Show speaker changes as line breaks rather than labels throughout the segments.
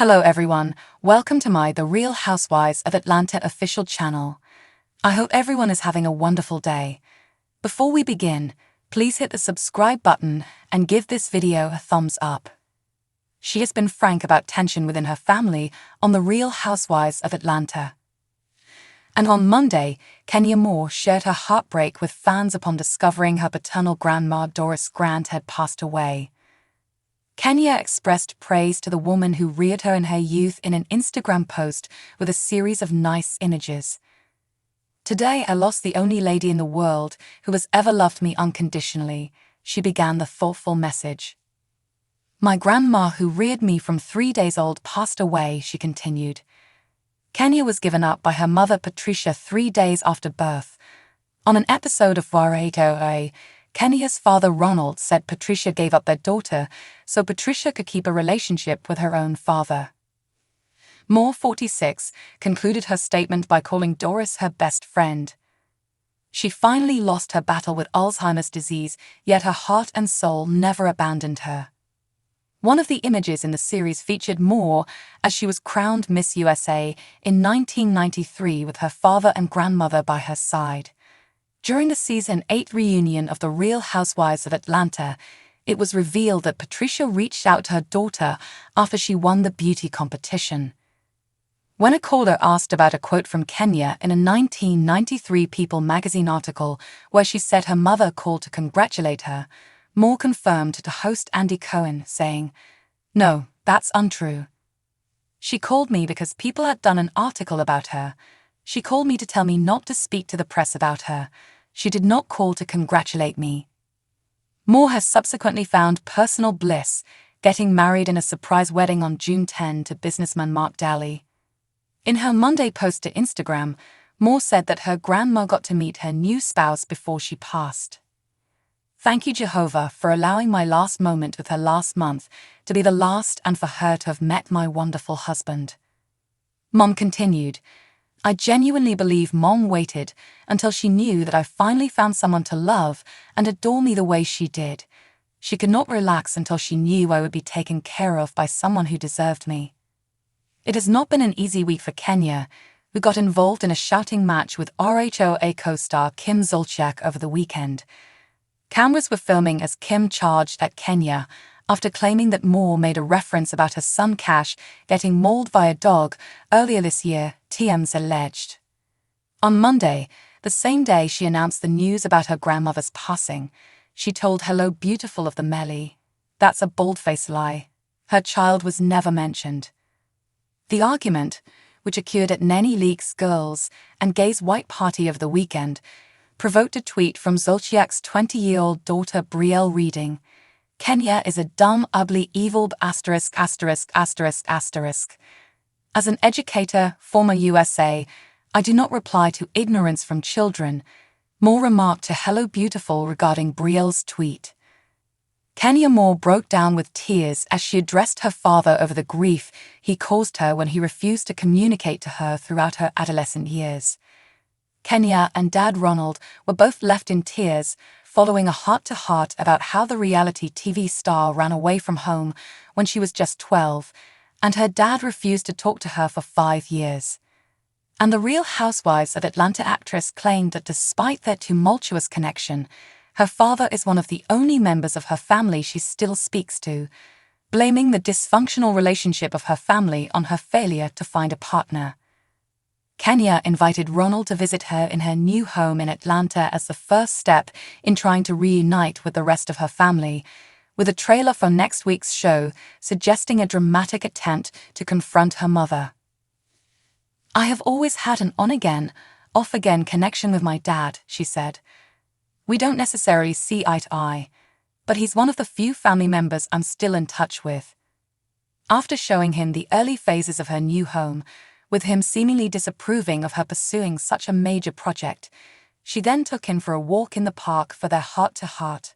Hello everyone, welcome to my The Real Housewives of Atlanta official channel. I hope everyone is having a wonderful day. Before we begin, please hit the subscribe button and give this video a thumbs up. She has been frank about tension within her family on The Real Housewives of Atlanta. And on Monday, Kenya Moore shared her heartbreak with fans upon discovering her paternal grandma Doris Grant had passed away. Kenya expressed praise to the woman who reared her in her youth in an Instagram post with a series of nice images. "Today I lost the only lady in the world who has ever loved me unconditionally," she began the thoughtful message. "My grandma who reared me from 3 days old passed away," she continued. Kenya was given up by her mother Patricia 3 days after birth. On an episode of RHOA, Kenya's father Ronald said Patricia gave up their daughter so Patricia could keep a relationship with her own father. Moore, 46, concluded her statement by calling Doris her best friend. She finally lost her battle with Alzheimer's disease, yet her heart and soul never abandoned her. One of the images in the series featured Moore as she was crowned Miss USA in 1993 with her father and grandmother by her side. During the Season 8 reunion of The Real Housewives of Atlanta, it was revealed that Patricia reached out to her daughter after she won the beauty competition. When a caller asked about a quote from Kenya in a 1993 People magazine article where she said her mother called to congratulate her, Moore confirmed to host Andy Cohen, saying, "No, that's untrue. She called me because people had done an article about her. She called me to tell me not to speak to the press about her. She did not call to congratulate me." Moore has subsequently found personal bliss, getting married in a surprise wedding on June 10 to businessman Mark Daly. In her Monday post to Instagram, Moore said that her grandma got to meet her new spouse before she passed. "Thank you, Jehovah, for allowing my last moment with her last month to be the last and for her to have met my wonderful husband." Mom continued, "I genuinely believe Mom waited until she knew that I finally found someone to love and adore me the way she did. She could not relax until she knew I would be taken care of by someone who deserved me." It has not been an easy week for Kenya, who got involved in a shouting match with RHOA co-star Kim Zolciak over the weekend. Cameras were filming as Kim charged at Kenya after claiming that Moore made a reference about her son Cash getting mauled by a dog earlier this year, TMZ alleged. On Monday, the same day she announced the news about her grandmother's passing, she told Hello Beautiful of the Melly, "That's a bold-faced lie. Her child was never mentioned." The argument, which occurred at Nene Leakes Girls and Gays White Party over the weekend, provoked a tweet from Zolciak's 20-year-old daughter Brielle reading, "Kenya is a dumb, ugly, evil *********. As an educator, former USA, I do not reply to ignorance from children," Moore remarked to Hello Beautiful regarding Brielle's tweet. Kenya Moore broke down with tears as she addressed her father over the grief he caused her when he refused to communicate to her throughout her adolescent years. Kenya and Dad Ronald were both left in tears following a heart-to-heart about how the reality TV star ran away from home when she was just 12, and her dad refused to talk to her for 5 years. And the Real Housewives of Atlanta actress claimed that despite their tumultuous connection, her father is one of the only members of her family she still speaks to, blaming the dysfunctional relationship of her family on her failure to find a partner. Kenya invited Ronald to visit her in her new home in Atlanta as the first step in trying to reunite with the rest of her family, with a trailer for next week's show suggesting a dramatic attempt to confront her mother. "I have always had an on-again, off-again connection with my dad," she said. "We don't necessarily see eye to eye, but he's one of the few family members I'm still in touch with." After showing him the early phases of her new home, with him seemingly disapproving of her pursuing such a major project, she then took him for a walk in the park for their heart-to-heart.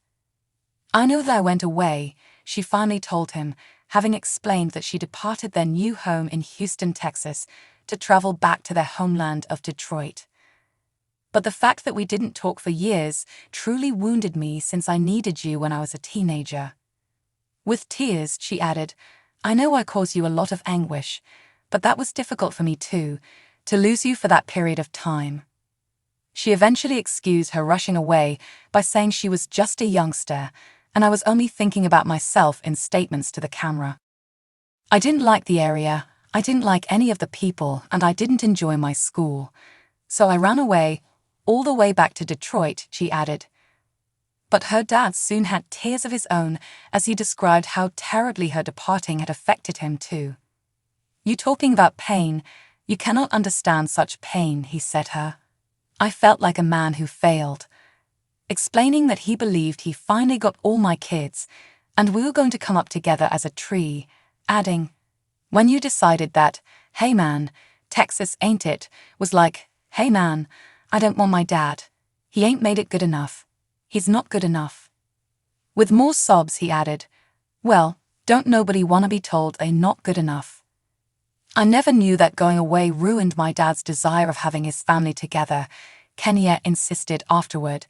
"I know that I went away," she finally told him, having explained that she departed their new home in Houston, Texas, to travel back to their homeland of Detroit. "But the fact that we didn't talk for years truly wounded me since I needed you when I was a teenager." With tears, she added, I know I caused you a lot of anguish, but that was difficult for me too, to lose you for that period of time." She eventually excused her rushing away by saying she was just a youngster and I was only thinking about myself in statements to the camera. "I didn't like the area, I didn't like any of the people, and I didn't enjoy my school. So I ran away, all the way back to Detroit," she added. But her dad soon had tears of his own as he described how terribly her departing had affected him too. "You talking about pain, you cannot understand such pain," he said her. "I felt like a man who failed," explaining that he believed he finally got all my kids and we were going to come up together as a tree, adding, "When you decided that, hey man, Texas ain't it, was like, hey man, I don't want my dad. He ain't made it good enough. He's not good enough." With more sobs he added, "Well, don't nobody wanna be told they not good enough." "I never knew that going away ruined my dad's desire of having his family together," Kenya insisted afterward.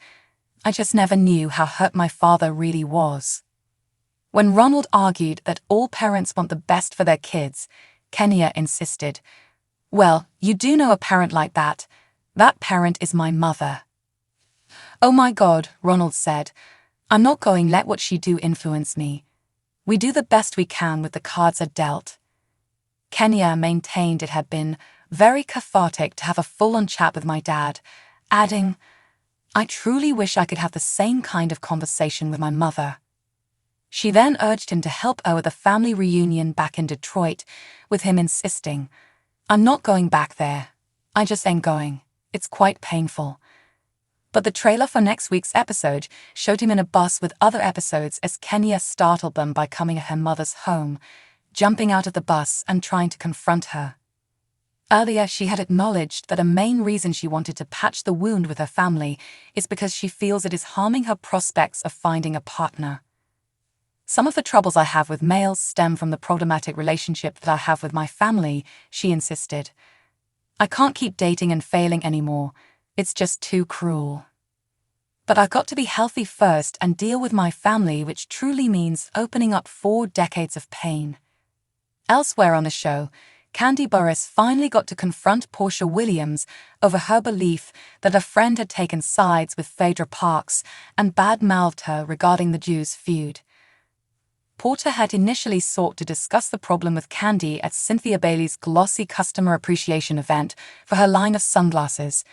"I just never knew how hurt my father really was." When Ronald argued that all parents want the best for their kids, Kenya insisted, "Well, you do know a parent like that. That parent is my mother." "Oh my God," Ronald said, "I'm not going to let what she do influence me. We do the best we can with the cards are dealt." Kenya maintained it had been very cathartic to have a full-on chat with my dad, adding, "I truly wish I could have the same kind of conversation with my mother." She then urged him to help her with a family reunion back in Detroit, with him insisting, "I'm not going back there. I just ain't going. It's quite painful." But the trailer for next week's episode showed him in a bus with other episodes as Kenya startled them by coming at her mother's home, jumping out of the bus and trying to confront her. Earlier, she had acknowledged that a main reason she wanted to patch the wound with her family is because she feels it is harming her prospects of finding a partner. "Some of the troubles I have with males stem from the problematic relationship that I have with my family," she insisted. "I can't keep dating and failing anymore. It's just too cruel. But I've got to be healthy first and deal with my family, which truly means opening up 4 decades of pain." Elsewhere on the show, Candy Burris finally got to confront Portia Williams over her belief that a friend had taken sides with Phaedra Parks and bad-mouthed her regarding the Jews' feud. Portia had initially sought to discuss the problem with Candy at Cynthia Bailey's glossy customer appreciation event for her line of sunglasses,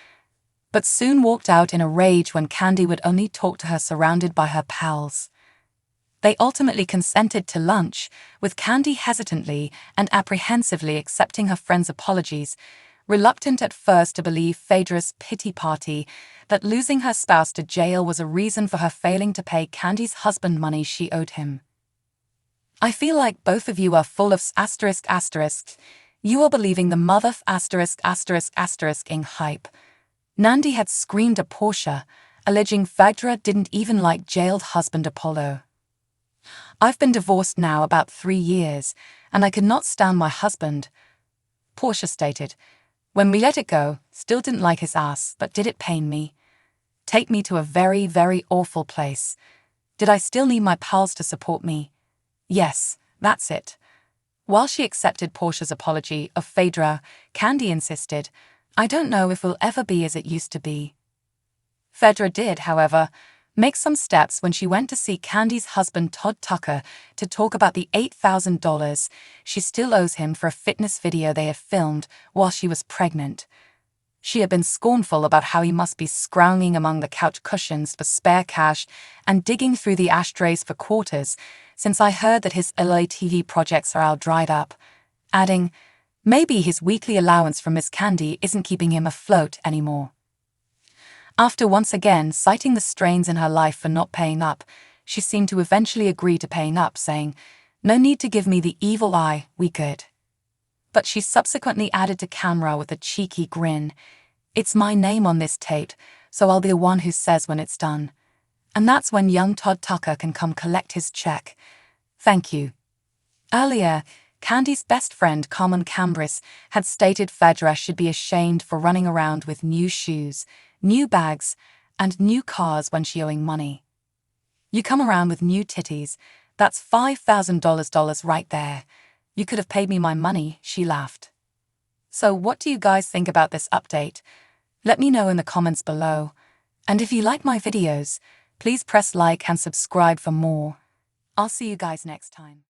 but soon walked out in a rage when Candy would only talk to her surrounded by her pals. They ultimately consented to lunch, with Candy hesitantly and apprehensively accepting her friend's apologies, reluctant at first to believe Phaedra's pity party that losing her spouse to jail was a reason for her failing to pay Candy's husband money she owed him. "I feel like both of you are full of ****. You are believing the mother ****ing hype," Nandi had screamed at Portia, alleging Phaedra didn't even like jailed husband Apollo. "I've been divorced now about 3 years, and I could not stand my husband," Portia stated. "When we let it go, still didn't like his ass, but did it pain me? Take me to a very, very awful place. Did I still need my pals to support me? Yes, that's it." While she accepted Portia's apology of Phaedra, Candy insisted, "I don't know if we'll ever be as it used to be." Phaedra did, however, make some steps when she went to see Candy's husband Todd Tucker to talk about the $8,000 she still owes him for a fitness video they had filmed while she was pregnant. She had been scornful about how he must be scrounging among the couch cushions for spare cash and digging through the ashtrays for quarters, since I heard that his LA TV projects are all dried up, adding, "Maybe his weekly allowance from Miss Candy isn't keeping him afloat anymore." After once again citing the strains in her life for not paying up, she seemed to eventually agree to paying up, saying, "No need to give me the evil eye, we good." But she subsequently added to camera with a cheeky grin, "It's my name on this tape, so I'll be the one who says when it's done. And that's when young Todd Tucker can come collect his check. Thank you." Earlier, Candy's best friend Carmen Cambris had stated Phaedra should be ashamed for running around with new shoes, new bags, and new cars when she owing money. "You come around with new titties, that's $5,000 right there," You could have paid me my money, she laughed. So what do you guys think about this update? Let me know in the comments below. And if you like my videos, please press like and subscribe for more. I'll see you guys next time.